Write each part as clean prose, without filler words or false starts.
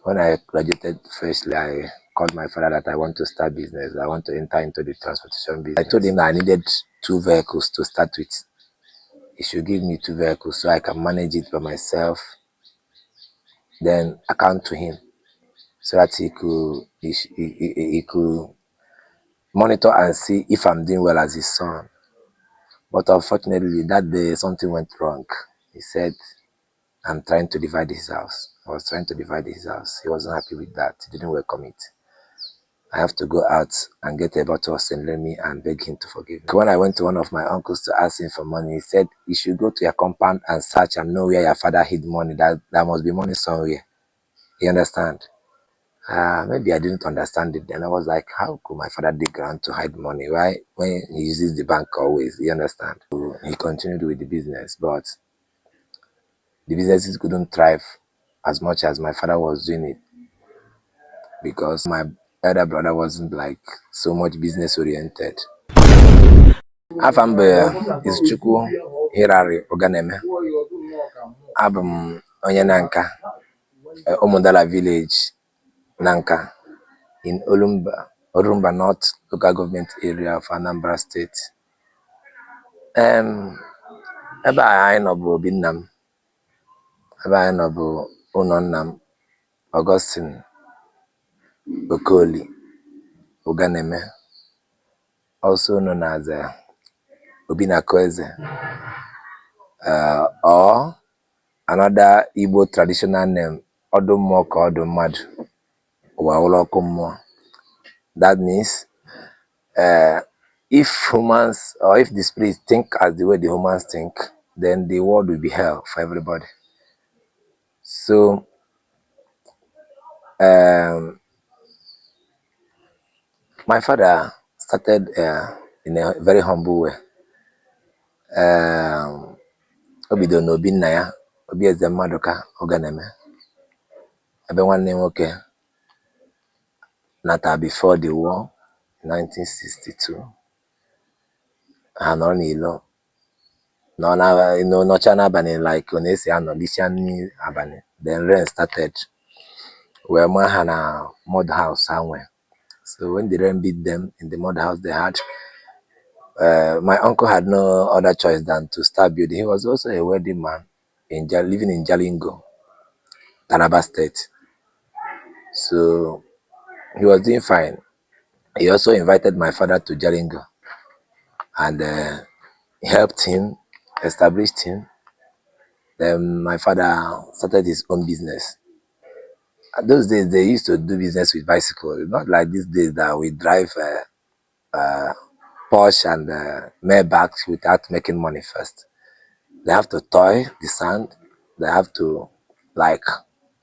When I graduated, firstly, I called my father that I want to start business. I want to enter into the transportation business. I told him that I needed 2 vehicles to start with. He should give me 2 vehicles so I can manage it by myself. Then account to him so that he could monitor and see if I'm doing well as his son. But unfortunately, that day something went wrong. He said, I'm trying to divide his house. I was trying to divide his house. He wasn't happy with that. He didn't welcome it. I have to go out and get a bottle of St. Remy and beg him to forgive me. When I went to one of my uncles to ask him for money, he said, you should go to your compound and search and know where your father hid money. That there must be money somewhere. You understand? Maybe I didn't understand it then. I was like, how could my father dig around to hide money? Why? When he uses the bank always, you understand? So he continued with the business, but the businesses couldn't thrive as much as my father was doing it because my elder brother wasn't like so much business oriented. Afambe is Chukwu Hirari Oganeme. Abum onye Nanka, Omodala village, Nanka, in Orumba North local government area of Anambra State. Ebe anyị nọ bụ obi nna m, ebe anyị nọ bụ ụlọ nna m, Augustine Okoli Oganeme, also known as Obinakoeze, or another Igbo traditional name, Odummoko Odummadu, Uwaolokummo. That means if humans or if the spirits think as the way the humans think, then the world will be hell for everybody. So my father started in a very humble way. Obido n'obi nna ya, Obi Eze Mmaduka Oganeme, ebe nwanne nwoke nata before the war, 1962. Ha nọ n'ilo, nọcha n'abalị like ọ na-esi anọlicha n'abalị. Then rain started. Wee maa ha na mud house ha nwe. So when the rain beat them in the mud house, they had my uncle had no other choice than to start building. He was also a wealthy man living in Jalingo, Taraba State. So he was doing fine. He also invited my father to Jalingo and helped him, established him. Then my father started his own business. Those days, they used to do business with bicycle, not like these days that we drive Porsche and Maybachs without making money first. They have to toil the sand. They have to like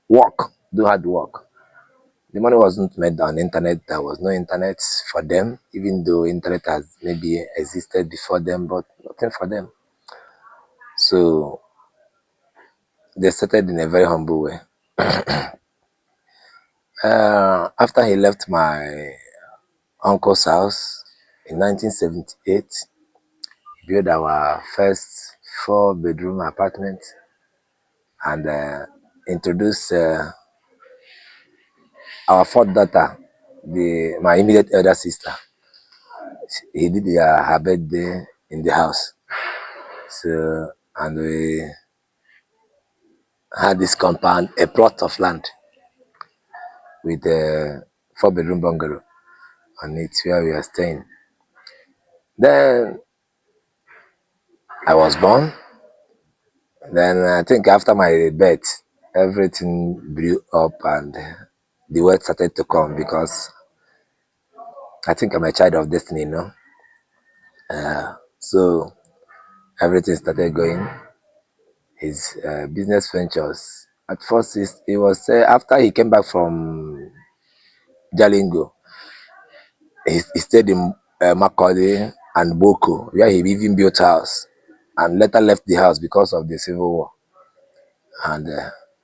work, do hard work. The money wasn't made on internet. There was no internet for them, even though internet has maybe existed before them, but nothing for them. So they started in a very humble way. After he left my uncle's house in 1978, we built our first 4-bedroom apartment and introduced our fourth daughter, my immediate elder sister. He did her birthday in the house. So, and we had this compound, a plot of land with a 4-bedroom bungalow on it where we are staying. Then I was born. Then I think after my birth, everything blew up and the word started to come because I think I'm a child of destiny, no? So everything started going. His business ventures. At first, it was after he came back from Jalingo, he stayed in Macaulay and Boko, where he even built a house, and later left the house because of the civil war, and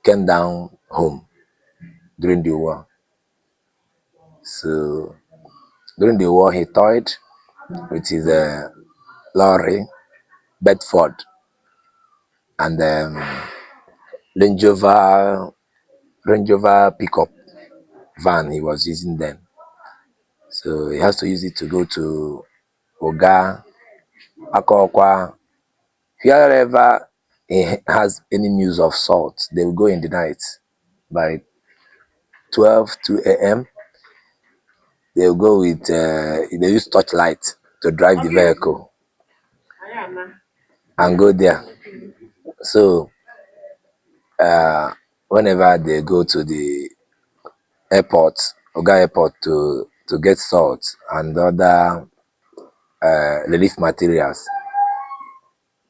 came down home during the war. So during the war, he toyed with his lorry, Bedford, and Range Rover Range Rover pickup van he was using then. So he has to use it to go to Oga, Akokwa, wherever he has any news of salt, they will go in the night. By 2 a.m., they will go with, they use torchlight to drive the vehicle and go there. So whenever they go to the airport, Oga Airport, to get salt and other relief materials,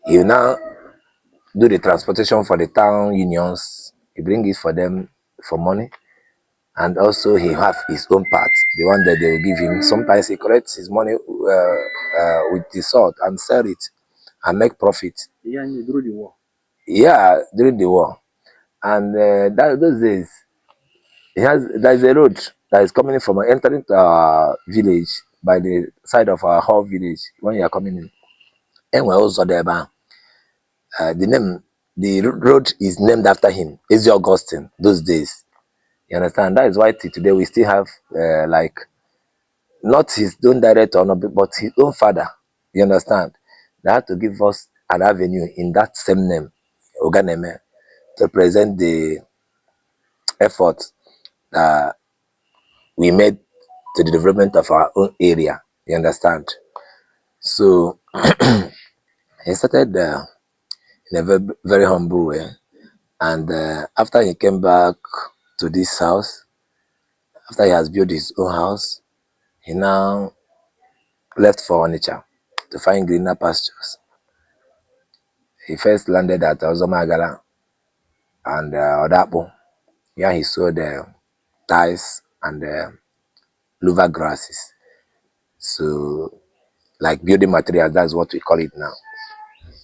he will now do the transportation for the town unions. He bring it for them for money, and also he have his own part, the one that they will give him. Sometimes he collects his money with the salt and sell it and make profit. Yeah, during the war. Yeah, during the war. And those days, there's a road that is coming from entering our village by the side of our whole village when you are coming in. And we're also there. The road is named after him, Ezio Augustine, those days. You understand? That is why till today we still have like not his own direct honor, but his own father. You understand? They had to give us an avenue in that same name, Oganeme, to present the effort that we made to the development of our own area. You understand? So he started in a very, very humble way. And after he came back to this house, after he has built his own house, he now left for Onitsha to find greener pastures. He first landed at Ozomagala and Odapo. Here he sowed ties and lover grasses. So, like building materials, that's what we call it now.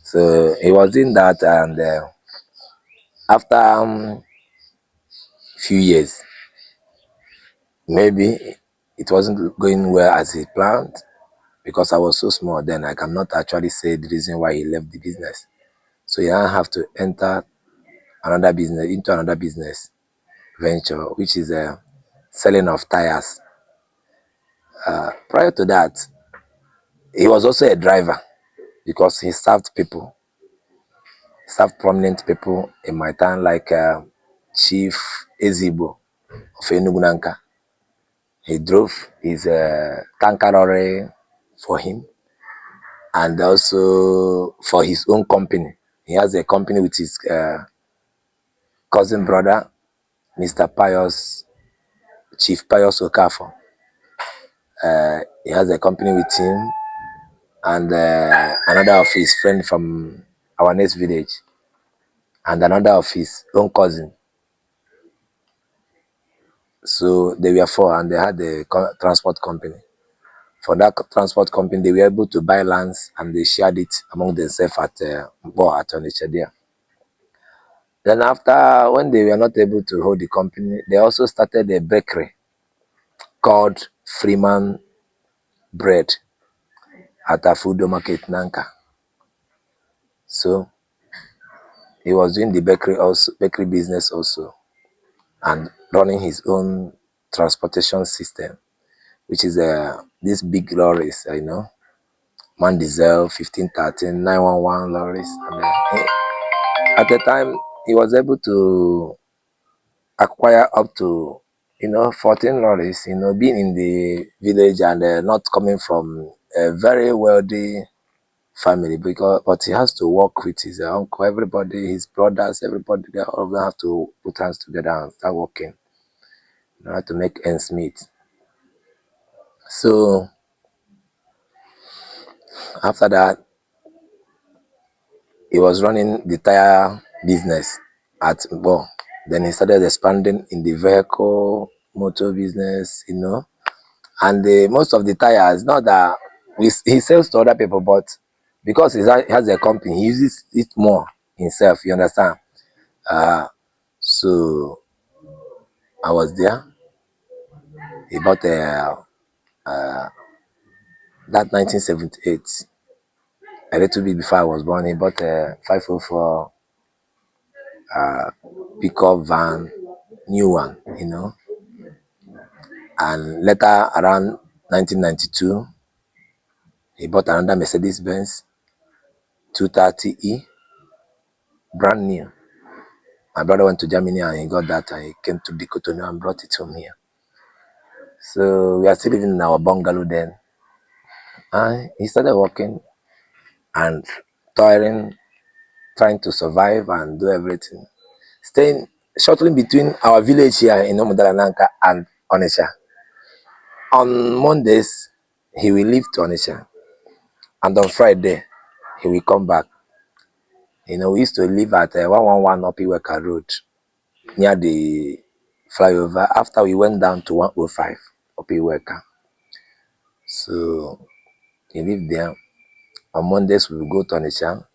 So he was in that, and after few years, maybe it wasn't going well as he planned, because I was so small then. I cannot actually say the reason why he left the business. So he now have to enter into another business venture, which is selling of tires. Prior to that, he was also a driver because he served prominent people in my town, like Chief Ezibo of Enugunanka. He drove his tanker lorry for him, and also for his own company. He has a company with his cousin brother, Mr. Chief Pius Okafor. He has a company with him, and another of his friend from our next village, and another of his own cousin. So they were four, and they had a transport company. For that transport company, they were able to buy lands, and they shared it among themselves at Mpo at Onitsha there. Then after, when they were not able to hold the company, they also started a bakery called Freeman Bread at Afudo Market, Nanka. So he was doing the bakery business also, and running his own transportation system, which is these big lorries, Man Diesel, 1513, 911 lorries. And at the time, he was able to acquire up to 14 lorries, being in the village and not coming from a very wealthy family, but he has to work with his uncle, everybody, his brothers, everybody. They all of them have to put hands together and start working in order to make ends meet. So after that, he was running the tire business at Mbo. Then he started expanding in the vehicle motor business, and most of the tires, not that he sells to other people, but because he has a company, he uses it more himself. You understand? So I was there. He bought that 1978, a little bit before I was born. He bought a 504 pickup van new one, And later, around 1992, he bought another Mercedes Benz 230E, brand new. My brother went to Germany and he got that and he came to Dikotonu and brought it home here. So we are still living in our bungalow then. And he started working and toiling, trying to survive and do everything. Staying shortly between our village here in Omodalananka and Onitsha. On Mondays, he will leave to Onitsha. And on Friday, he will come back. We used to live at 111 Opiweka Road near the flyover. After we went down to 105 Opiweka. So he lived there. On Mondays, we will go to Onitsha.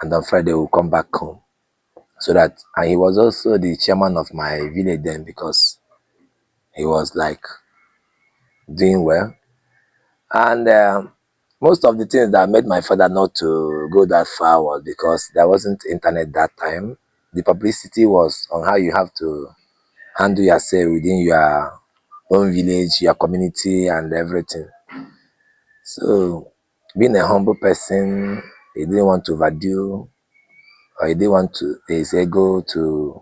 And on Friday, we'll come back home. And he was also the chairman of my village then because he was like doing well. And most of the things that made my father not to go that far was because there wasn't internet that time. The publicity was on how you have to handle yourself within your own village, your community, and everything. So, being a humble person, he didn't want to overdo, or he didn't want his ego to,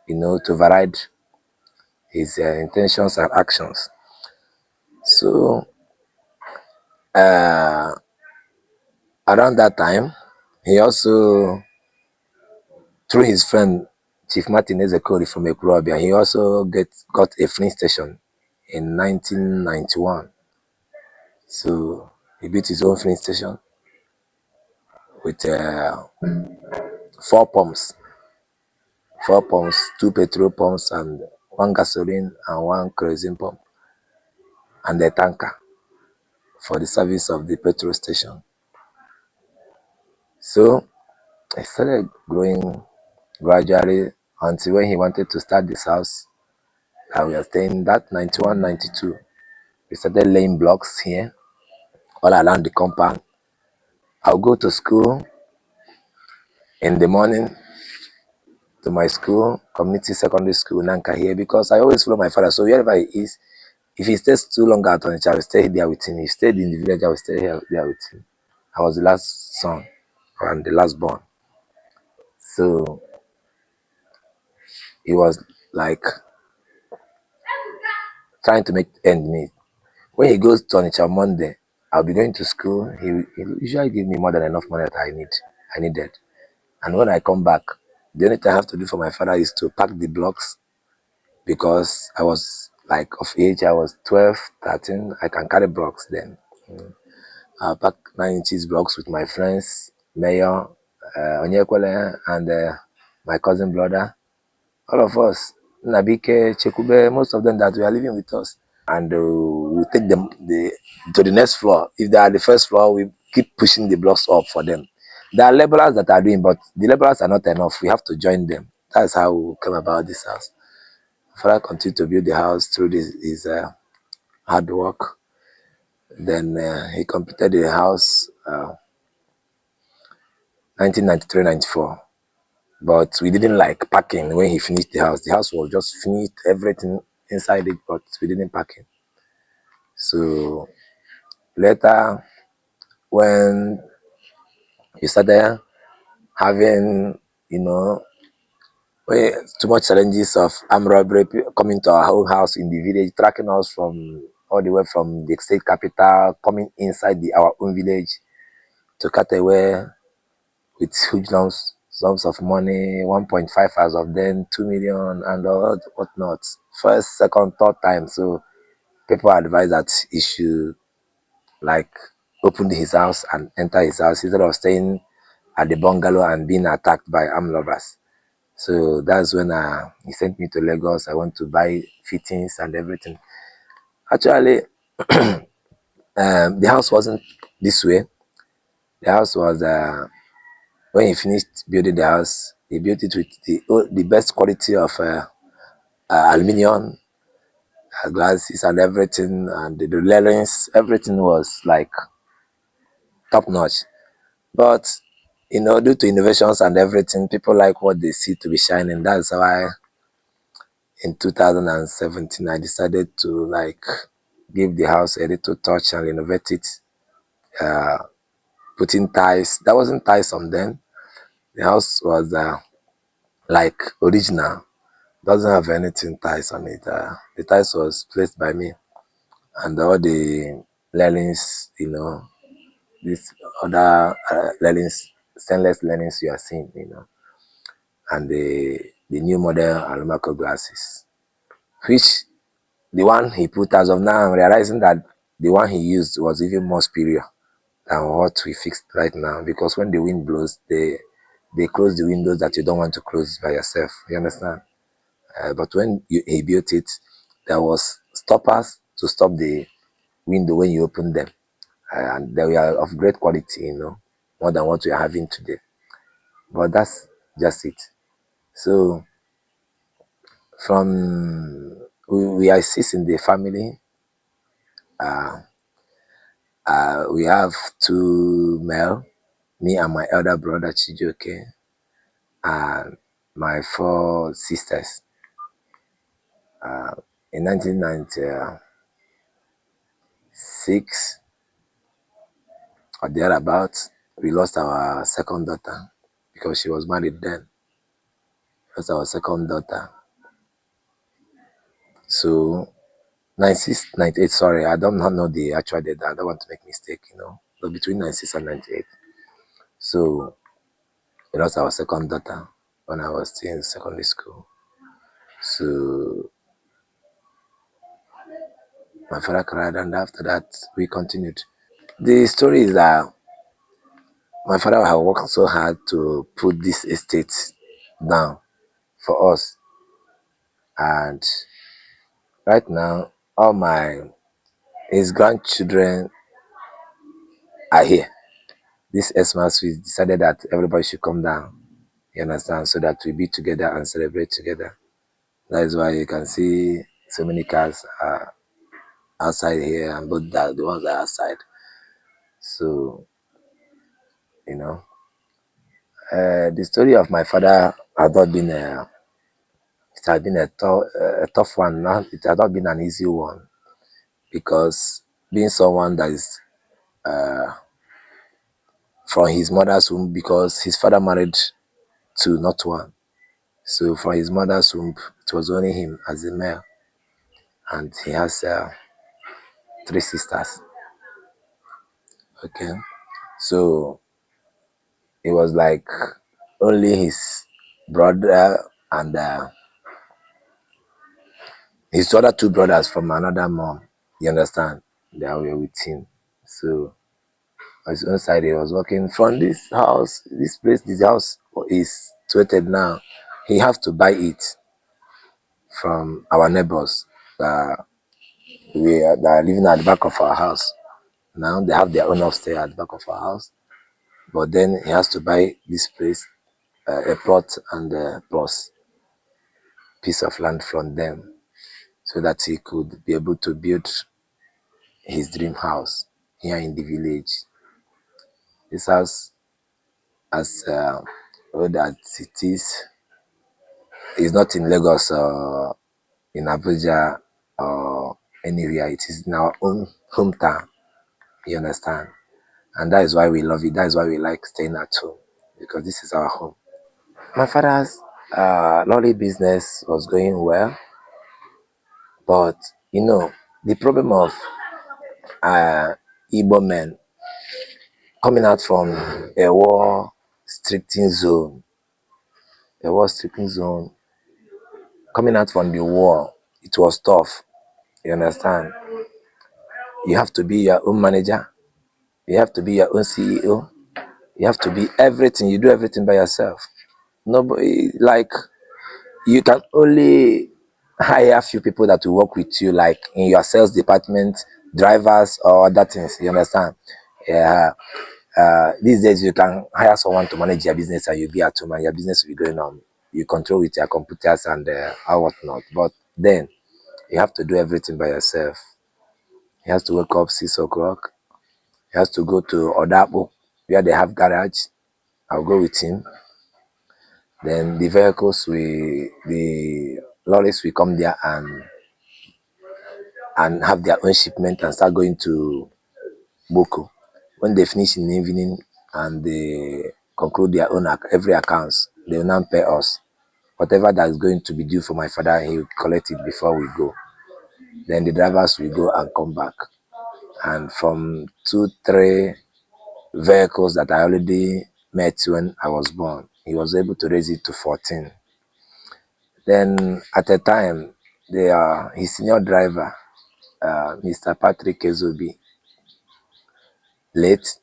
to override his intentions and actions. So, around that time, he also, through his friend Chief Martin Ezekori from Ekurobia, he also got a filling station in 1991. So he built his own filling station with 4 pumps, two petrol pumps, and one gasoline and one kerosene pump, and a tanker for the service of the petrol station. So I started growing gradually until when he wanted to start this house. We were staying that 91, 92. We started laying blocks here all around the compound. I'll go to school in the morning to my school, community secondary school, Nanka here, because I always follow my father. So wherever he is, if he stays too long out on it, I will stay there with him. If he stayed in the village, I will stay there with him. I was the last son and the last born. So he was like trying to make end meet. When he goes to Onitsha on Monday, I'll be going to school. He usually give me more than enough money that I needed. And when I come back, the only thing I have to do for my father is to pack the blocks because I was like of age. I was 12, 13. I can carry blocks then. I'll pack 9 inches blocks with my friends, Mayor, Onyekwele, and my cousin brother. All of us, Nabike, Chekube, most of them that were living with us. And we take them to the next floor. If they are the first floor, we keep pushing the blocks up for them. There are laborers that are doing, but the laborers are not enough. We have to join them. That's how we came about this house. Father continued to build the house through his hard work. Then he completed the house 1993-94. But we didn't like packing when he finished the house. The house was just finished, everything inside it, but we didn't pack it. So later, when he started having, too much challenges of armed robbery coming to our own house in the village, tracking us from all the way from the state capital, coming inside our own village to cut away with huge sums of money, 1.5 as of then, 2 million and all whatnot. First, second, third time. So people advise that he should like open his house and enter his house instead of staying at the bungalow and being attacked by armed robbers. So that's when he sent me to Lagos. I went to buy fittings and everything. Actually, the house wasn't this way. The house was, when he finished building the house, he built it with the best quality of aluminium, glasses and everything, and the railings, everything was like top notch. But due to innovations and everything, people like what they see to be shining. That's why in 2017, I decided to like give the house a little touch and renovate it. Putting tiles. That wasn't tiles on then. The house was like original. Doesn't have anything tiles on it. The tiles was placed by me, and all the railings, these other railings, stainless railings you are seeing, and the new model Alumaco glasses, which the one he put as of now, I'm realizing that the one he used was even more superior than what we fixed right now, because when the wind blows, they close the windows that you don't want to close by yourself. You understand? But when he built it, there was stoppers to stop the window when you open them, and they were of great quality, more than what we are having today. But that's just it. So from we are six in the family. We have two male, me and my elder brother Chijoke, and my four sisters. In 1996 or thereabouts, we lost our second daughter because she was married then. Lost our second daughter. So 96, 98, sorry, I don't know the actual date. I don't want to make mistake, So between 96 and 98. So we lost our second daughter when I was still in secondary school. So my father cried, and after that we continued. The story is that my father had worked so hard to put this estate down for us, and right now all his grandchildren are here. This Xmas we decided that everybody should come down. You understand? So that we be together and celebrate together. That is why you can see so many cars outside here, and both the ones that are outside. So you know, the story of my father has not been it has been a tough one. Not it has not been an easy one, because being someone that is from his mother's womb, because his father married two, not one. So from his mother's womb, it was only him as a male, and he has three sisters. Okay, so it was like only his brother and his other two brothers from another mom. You understand? They were with him. So on his own side, he was working from this house. This house is situated now. He have to buy it from our neighbors that are living at the back of our house. Now they have their own upstairs at the back of our house, but then he has to buy this place, a plot and a plus piece of land from them, so that he could be able to build his dream house here in the village. This house, as old as it is not in Lagos or in Abuja or anywhere. It is in our own hometown. You understand? And that is why we love it. That is why we like staying at home, because this is our home. My father's lorry business was going well, but the problem of Igbo men coming out from a war stricken zone, coming out from the war, it was tough. You understand? You have to be your own manager. You have to be your own CEO. You have to be everything. You do everything by yourself. Nobody, like, you can only hire a few people that will work with you, like in your sales department, drivers or other things. You understand? Yeah. These days you can hire someone to manage your business, and you'll be at home and your business will be going on. You control with your computers and whatnot. But then you have to do everything by yourself. He has to wake up 6 o'clock. He has to go to Odapo, where they have garage. I'll go with him. Then the vehicles, lorries will come there and have their own shipment and start going to Boko. When they finish in the evening and they conclude their own every accounts, they will now pay us. Whatever that is going to be due for my father, he will collect it before we go. Then the drivers will go and come back. And from 2, 3 vehicles that I already met when I was born, he was able to raise it to 14. Then at a time, his senior driver, Mr. Patrick Ezobi, late.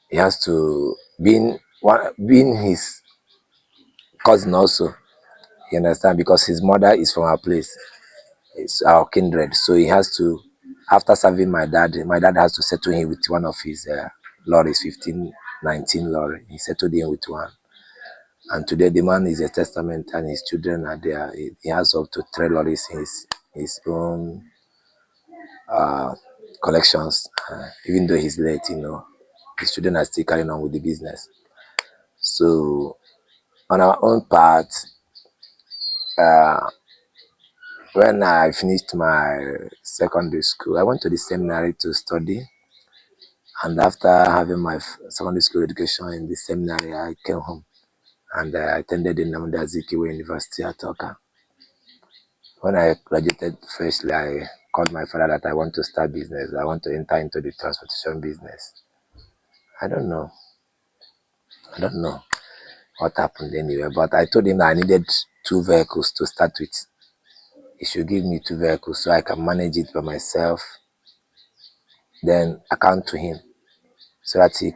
He has to being his cousin also. You understand? Because his mother is from our place. It's our kindred. So he has to, after serving my dad has to settle him with one of his lorries, 1519 lorry. He settled him with one. And today the man is a testament and his children are there. He has up to 3 lorries in his own collections. Even though he's late, his children are still carrying on with the business. So on our own part, when I finished my secondary school, I went to the seminary to study. And after having my secondary school education in the seminary, I came home and I attended the Nnamdi Azikiwe University at Oka. When I graduated freshly, I called my father that I want to start business. I want to enter into the transportation business. I don't know what happened anyway, but I told him that I needed 2 vehicles to start with. He should give me 2 vehicles so I can manage it by myself, then account to him so that he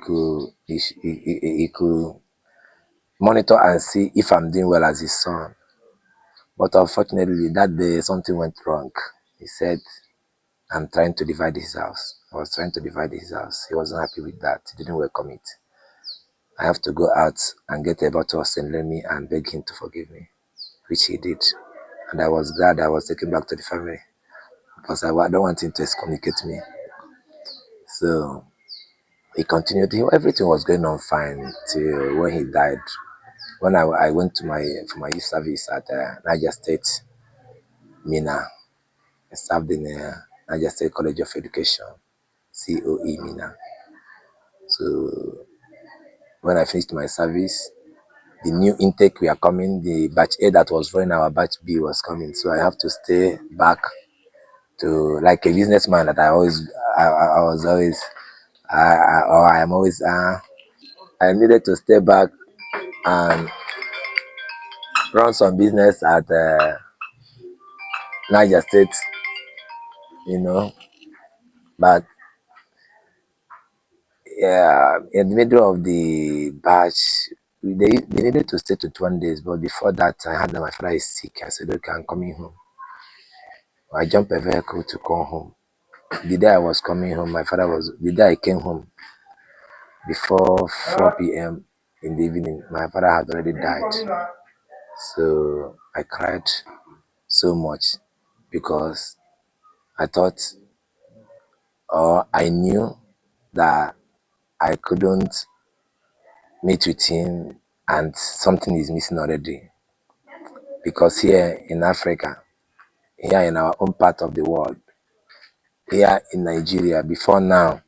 could monitor and see if I'm doing well as his son. But unfortunately, that day something went wrong. He said, I'm trying to divide his house. I was trying to divide his house. He wasn't happy with that. He didn't welcome it. I have to go out and get a bottle of St. Remy and beg him to forgive me, which he did. And I was glad I was taken back to the family because I don't want him to excommunicate me. So he continued. Everything was going on fine till when he died. When I went for my youth service at Niger State, Mina, I served in Niger State College of Education, COE, Mina. So when I finished my service, the new intake were coming. The batch A that was running our batch B was coming. So I have to stay back to, like a businessman that I am always, I needed to stay back and run some business at Niger State, but yeah, in the middle of the batch, they needed to stay to 20 days, but before that, I heard that my father is sick. I said, okay, I'm coming home. I jumped a vehicle to come home. The day I was coming home, the day I came home, before 4 p.m. in the evening, my father had already died. So I cried so much because I thought, or I knew that I couldn't meet with him and something is missing already. Because here in Africa, here in our own part of the world, here in Nigeria, before now,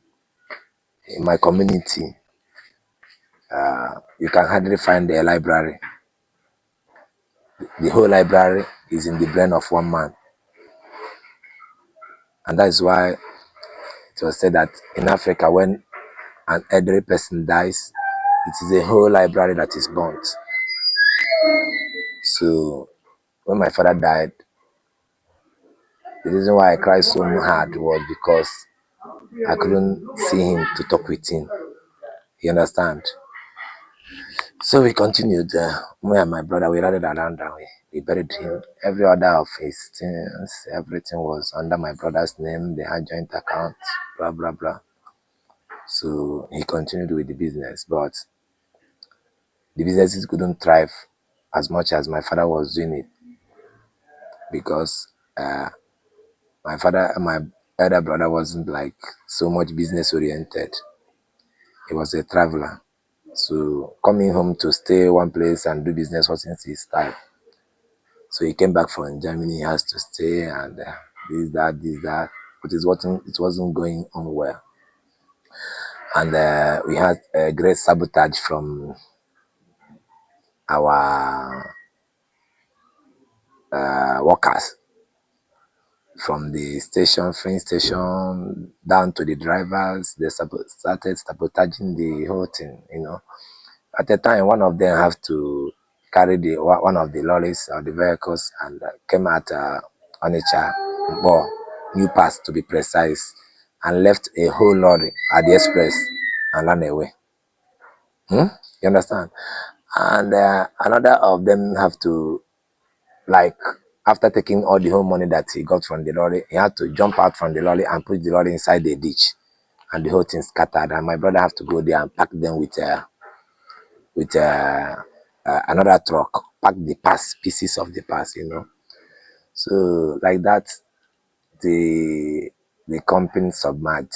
in my community, you can hardly find a library. The whole library is in the brain of one man. And that is why it was said that in Africa, when an elderly person dies, it is a whole library that is burnt. So when my father died, the reason why I cried so hard was because I couldn't see him to talk with him. You understand? So we continued. Me and my brother, we rallied around and we buried him. Every other of his things, everything was under my brother's name. They had joint accounts, blah, blah, blah. So he continued with the business, but the businesses couldn't thrive as much as my father was doing it because my elder brother wasn't like so much business oriented. He was a traveler. So coming home to stay one place and do business wasn't his style. So he came back from Germany. He has to stay and this, that. But it wasn't going on well. And we had a great sabotage from our workers, from the station, train station, down to the drivers. They started sabotaging the whole thing, At the time, one of them have to carry one of the lorries or the vehicles and came at Onitsha, well, New Pass to be precise, and left a whole lorry at the express and ran away. You understand? And another of them have to, like, after taking all the whole money that he got from the lorry, he had to jump out from the lorry and put the lorry inside the ditch, and the whole thing scattered. And my brother have to go there and pack them with another truck, pack the pieces of the pass. So like that, the company submerged,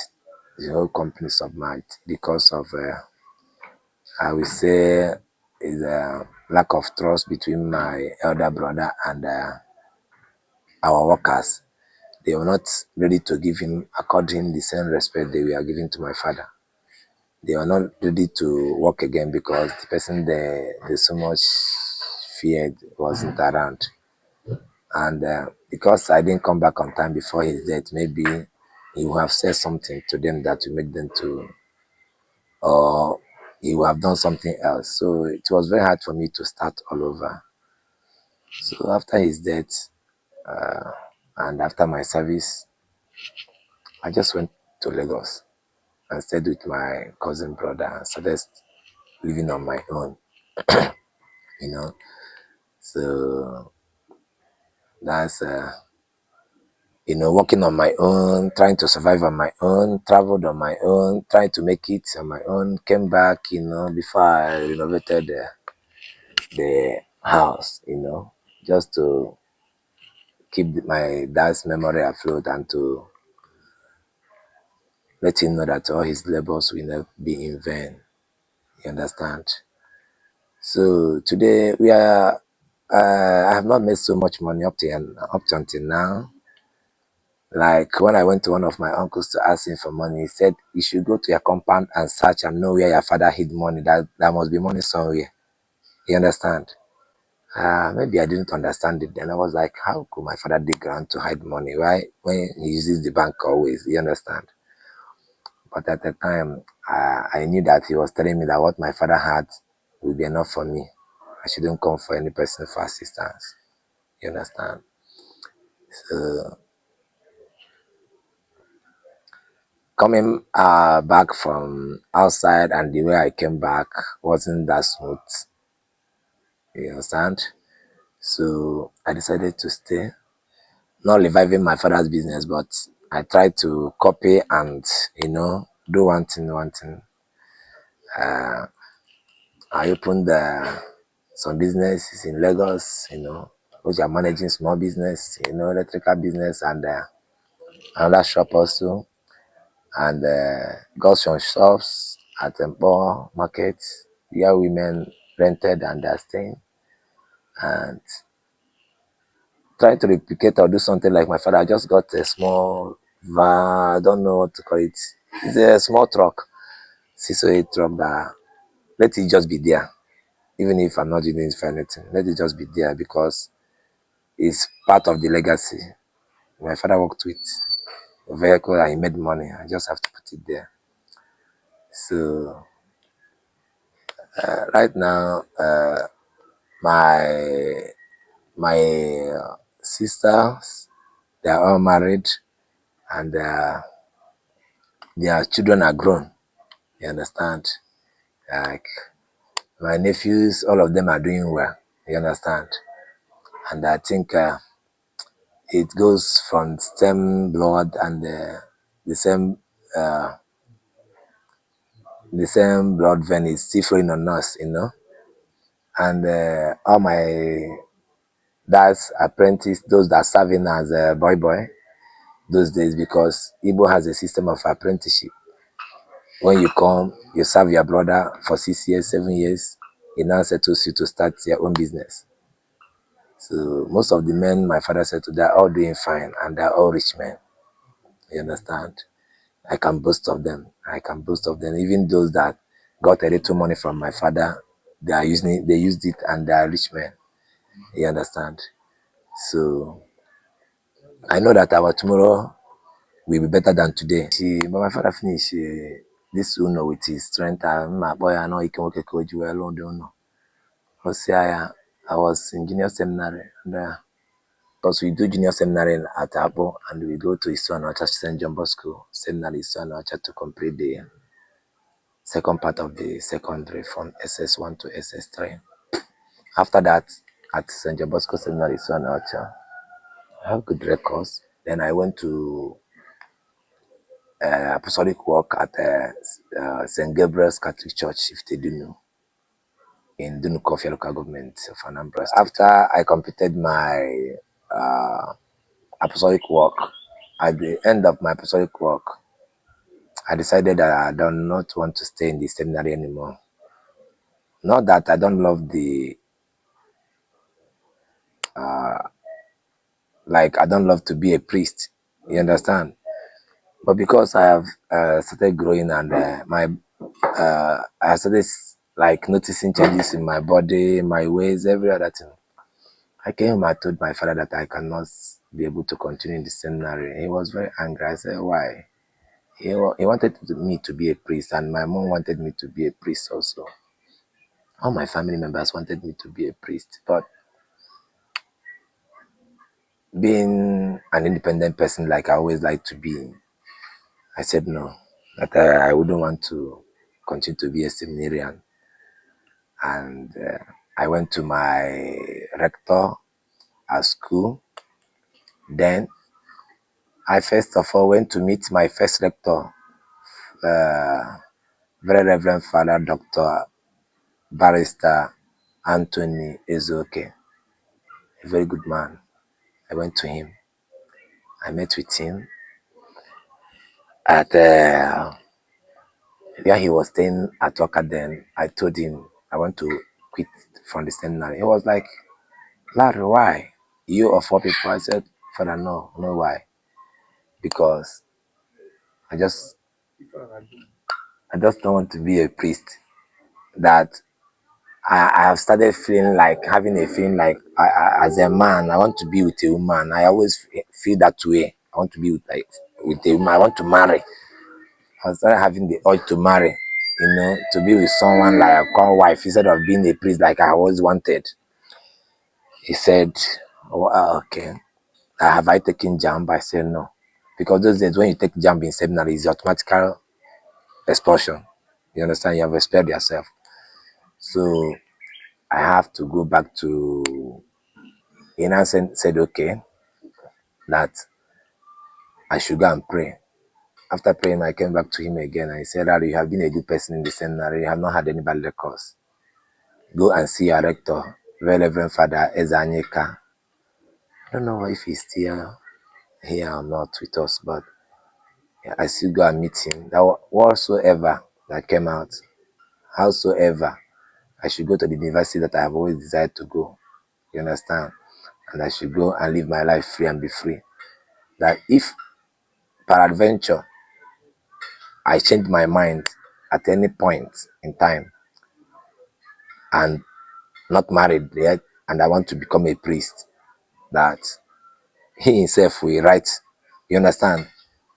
the whole company submerged because of I will say is a lack of trust between my elder brother and our workers. They were not ready to give him, according the same respect they were giving to my father. They were not ready to work again because the person they so much feared wasn't around. And because I didn't come back on time before his death, maybe he would have said something to them that will make them to, or he would have done something else. So it was very hard for me to start all over. So after his death and after my service, I just went to Lagos and stayed with my cousin brother and started living on my own, you know. So that's working on my own, trying to survive on my own, traveled on my own, trying to make it on my own, came back, before I renovated the house, just to keep my dad's memory afloat and to let him know that all his labors will not be in vain. You understand? So today I have not made so much money up to until now. Like when I went to one of my uncles to ask him for money, he said you should go to your compound and search and know where your father hid money. That there must be money somewhere. You understand? Maybe I didn't understand it then. I was like, how could my father dig around to hide money? Why when he uses the bank always? You understand? But at the time, I knew that he was telling me that what my father had would be enough for me. I shouldn't come for any person for assistance. You understand? So coming back from outside and the way I came back wasn't that smooth. You understand? So I decided to stay, not reviving my father's business, but I tried to copy and do one thing, one thing. I opened some businesses in Lagos, which are managing small business, electrical business and another shop also, and got some shops at Temple Market where women rented and they're staying, and trying to replicate or do something like my father. I just got a small van, I don't know what to call it. It's a small truck, 608 truck that let it just be there. Even if I'm not using it for anything, let it just be there because it's part of the legacy. My father worked with a vehicle and he made money. I just have to put it there. So right now, my sisters, they are all married and their children are grown. You understand? Like my nephews, all of them are doing well. You understand? And I think it goes from stem blood and uh, the same blood vein is still flowing on us. And all my dad's apprentice, those that serving as a boy, those days, because Igbo has a system of apprenticeship. When you come, you serve your brother for 6 years, 7 years, he now settles you to start your own business. So most of the men my father said to, they're all doing fine and they're all rich men. You understand? I can boast of them. I can boast of them. Even those that got a little money from my father, they are using it, they used it and they are rich men. You understand? So I know that our tomorrow will be better than today. But my father finished this Uno with his strength. My boy, I know he can work a coach well. Don't know. I was in junior seminary. And, because we do junior seminary at Abo and we go to Isuanocha St. John Bosco Seminary Isuanocha to complete the second part of the secondary from SS1 to SS3. After that, at St. John Bosco Seminary Isuanocha, I have good records. Then I went to apostolic work at St. Gabriel's Catholic Church, if they do know, in Dunukofia local government of Anambra State. After I completed my apostolic work, at the end of my apostolic work, I decided that I do not want to stay in the seminary anymore. Not that I don't love I don't love to be a priest, you understand? But because I have started growing and I started noticing changes in my body, my ways, every other thing. I came home, I told my father that I cannot be able to continue in the seminary. He was very angry. I said, why? He wanted me to be a priest, and my mom wanted me to be a priest also. All my family members wanted me to be a priest, but being an independent person like I always like to be, I said no, that I wouldn't want to continue to be a seminarian. And I went to my rector at school. Then I first of all went to meet my first rector, very Reverend Father Dr. Barrister Anthony Ezoke, a very good man. I went to him. I met with him at where he was staying at Oka. Then I told him I want to quit from the seminary. He was like, Larry, why? You of all people? I said, Father, no, why? Because I just don't want to be a priest. That I have started feeling like having a feeling like as a man, I want to be with a woman. I always feel that way. I want to be with a woman. I want to marry. I started having the urge to marry, to be with someone like a co-wife instead of being a priest like I always wanted. He said, oh, okay. Have I taken jump? I said no. Because those days when you take jump in seminary, it's automatical expulsion. You understand? You have expelled yourself. So I have to go back to. He now said okay, that I should go and pray. After praying, I came back to him again. I said, you have been a good person in the seminary. You have not had any bad records. Go and see your rector, Reverend Father Ezanyeka. I don't know if he's still here or not with us, but I still go and meet him. That whatsoever that came out, howsoever, I should go to the university that I have always desired to go. You understand? And I should go and live my life free and be free. That if peradventure I change my mind at any point in time and not married yet, and I want to become a priest, that he himself will write, you understand,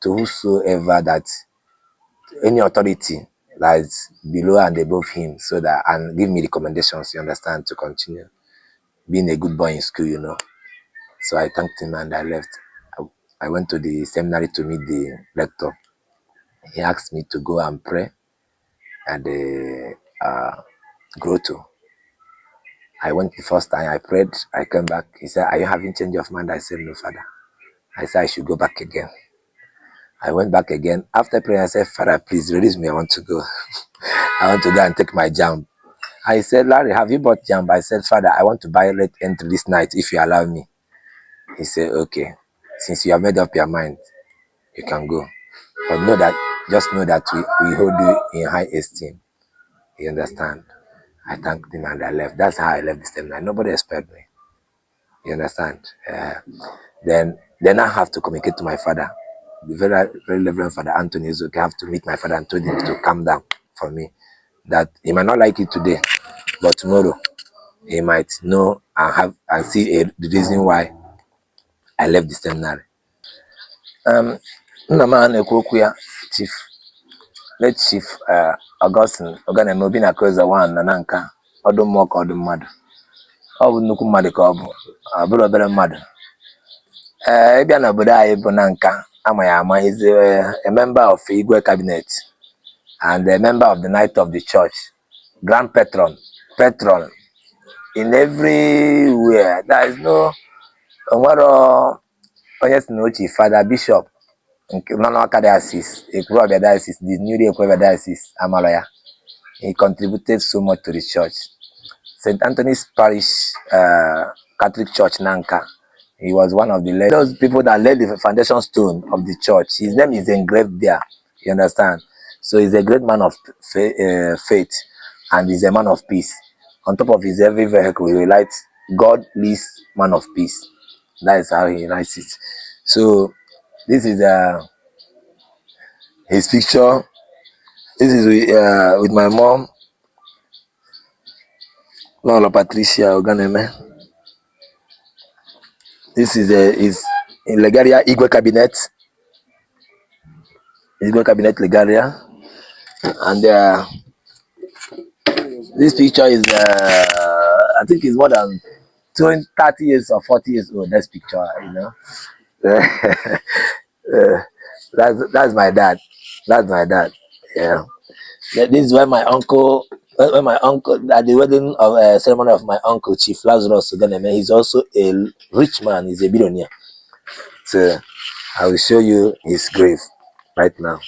to whosoever that any authority that is below and above him, so that, and give me recommendations, you understand, to continue being a good boy in school. So I thanked him and I left. I went to the seminary to meet the rector. He asked me to go and pray at the grotto. I went the first time, I prayed, I came back. He said, are you having change of mind? I said, no, Father. I said, I should go back again. I went back again. After prayer, I said, Father, please release me. I want to go. I want to go and take my jump. I said, Larry, have you bought jump? I said, Father, I want to buy late entry this night if you allow me. He said, okay. Since you have made up your mind, you can go. But just know that we hold you in high esteem. You understand? I thanked him and I left. That's how I left the seminary. Nobody expected me. You understand? Then I have to communicate to my father. The very, very Reverend Father Anthony is okay. I have to meet my father and told him to calm down for me. That he might not like it today, but tomorrow he might know and see the reason why I left the seminary. Nna m a na-ekwu okwu ya Chief late Chief Augustine Oganeme Obi na Kroza 1 na nka ọdụ mmụọ ka ọdụ mmadụ. Ọ bụ nnukwu mmadụ ka ọ bụ, ọ bụrụ obere mmadụ. Ịbịa n'obodo anyị bụ na nka ama ya ama, he's a member of Igwe cabinet and a member of the Knight of the Church, grand patron in everywhere. There is no onwere onye si na ochie Father Bishop nke nọ n'Awka Diocese, Ekwuobia Diocese, the newly Ekwuobia Diocese amalo ya. He contributed so much to the church. St. Anthony's Parish Catholic Church Nanka. He was one of those people that laid the foundation stone of the church. His name is engraved there. You understand? So he's a great man of faith, and he's a man of peace. On top of his every vehicle, he writes God least man of peace. That is how he writes it. So this is his picture. This is with my mom, Lola Patricia Oganeme. This is in Legaria Igwe cabinet. Igwe cabinet Legaria. And this picture is I think it's more than 30 years or 40 years old. This picture, you know. That's my dad. That's my dad. Yeah. This is when my uncle at the wedding of ceremony of my uncle Chief Lazarus Oganeme. He's also a rich man. He's a billionaire. So I will show you his grave right now.